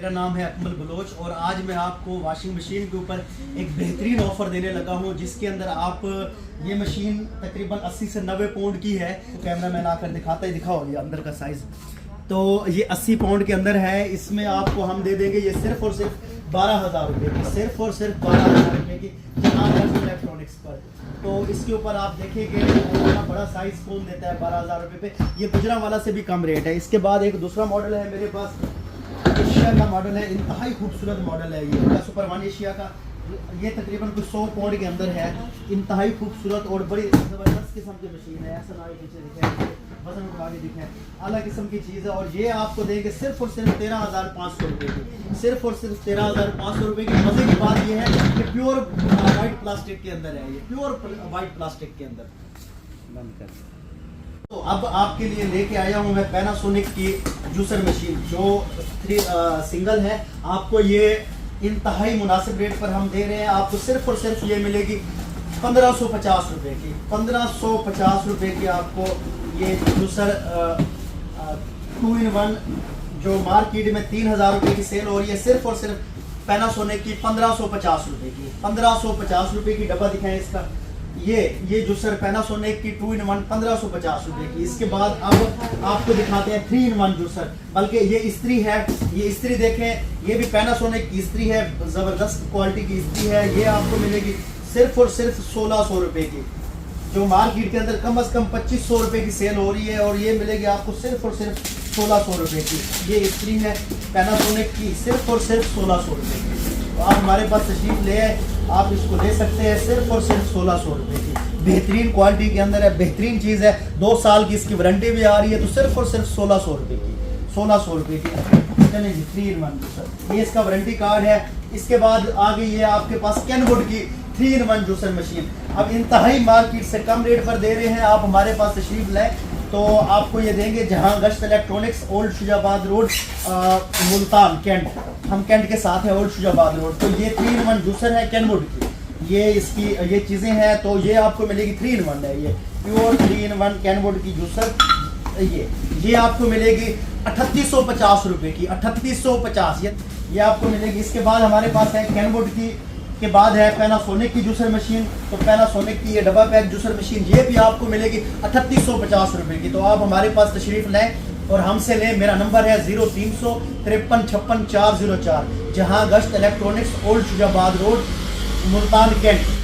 मेरा नाम है अकमल बलोच और आज मैं आपको वॉशिंग मशीन के ऊपर एक बेहतरीन ऑफ़र देने लगा हूं जिसके अंदर आप ये मशीन तकरीबन 80 से 90 पाउंड की है। तो कैमरा मैन आकर दिखाता ही दिखाओ ये अंदर का साइज़। तो ये 80 पाउंड के अंदर है। इसमें आपको हम दे देंगे ये सिर्फ और सिर्फ 12,000 रुपये की, सिर्फ और सिर्फ 12,000 रुपये की इलेक्ट्रॉनिक्स पर। तो इसके ऊपर आप देखेंगे इतना बड़ा साइज़ कौन देता है 12,000 रुपये पे। ये गुजरा वाला से भी कम रेट है। इसके बाद एक दूसरा मॉडल है मेरे पास, एशिया का मॉडल है, इंतहाई खूबसूरत मॉडल है ये सुपर वन एशिया का। ये तकरीबन कुछ 100 पाउंड के अंदर है। इंतहाई खूबसूरत और बड़ी ज़बरदस्त किस्म की मशीन है। ऐसा ना पीछे दिखे, वजन उठा के दिखे, अला किस्म की चीज़ है। और ये आपको देंगे सिर्फ और सिर्फ 13,500 रुपये की, सिर्फ और सिर्फ 13,500 रुपये की। मज़े की बात ये है कि प्योर वाइट प्लास्टिक के अंदर है, ये प्योर वाइट प्लास्टिक के अंदर। बंद कर। तो अब आपके लिए लेके आया हूँ मैं पैनासोनिक की जूसर मशीन जो सिंगल है। आपको ये इंतहाई मुनासिब रेट पर हम दे रहे हैं। आपको सिर्फ और सिर्फ ये मिलेगी 1550 रुपये की, 1550 रुपये की आपको ये जूसर 2 in 1 जो मार्केट में 3,000 रुपये की सेल हो रही है, सिर्फ और सिर्फ पैनासोनिक की 1550 रुपये की। 1550 रुपये की डब्बा दिखाएं इसका। ये जूसर पैनासोनिक की 2 in 1 1550 रुपये की। इसके बाद अब आपको दिखाते हैं 3 in 1 जूसर, बल्कि ये इस्त्री है। ये इस्त्री देखें, ये भी पैनासोनिक की इस्त्री है, ज़बरदस्त क्वालिटी की इस्त्री है। ये आपको मिलेगी सिर्फ और सिर्फ 1600 रुपये की, जो मार्केट के अंदर कम से कम 2500 रुपये की सेल हो रही है, और ये मिलेगी आपको सिर्फ और सिर्फ 1600 रुपये की। ये इस्त्री है पैनासोनिक की, सिर्फ और सिर्फ 1600 रुपये की। तो आप हमारे पास तशरीफ ले आए, आप इसको ले सकते हैं सिर्फ और सिर्फ 1600 रुपये की। बेहतरीन क्वालिटी के अंदर है, बेहतरीन चीज़ है। 2 साल की इसकी वारंटी भी आ रही है। तो सिर्फ और सिर्फ 1600 रुपये की, 1600 रुपये की। चलेंगे 3 in 1 जूसर, ये इसका वारंटी कार्ड है। इसके बाद आ गई है आपके पास कैनवुड की 3 in 1 जूसर मशीन। अब इंतहाई मार्केट से कम रेट पर दे रहे हैं। आप हमारे पास तशरीफ लाएँ तो आपको ये देंगे जहां गश्त electronics, old Shujabad road, Multan, cantt. हम कैंट के साथ है, ओल्ड शुजाबाद रोड। तो ये 3 in 1 जूसर है कैनवुड की। ये इसकी ये चीज़ें हैं। तो ये आपको मिलेगी 3 in 1 है, ये प्योर 3 in 1 कैनवुड की जूसर। ये आपको मिलेगी 3850 रुपये की, 3850 ये आपको मिलेगी। इसके बाद हमारे पास है कैनवुड की के बाद है पैनासोनिक की जूसर मशीन। तो पैनासोनिक की ये डब्बा पैक जूसर मशीन, ये भी आपको मिलेगी 3850 रुपये की। तो आप हमारे पास तशरीफ़ लें और हमसे लें। मेरा नंबर है 0300 53 56 404, जहां गश्त electronics, old Shujabad road, Multan, cantt.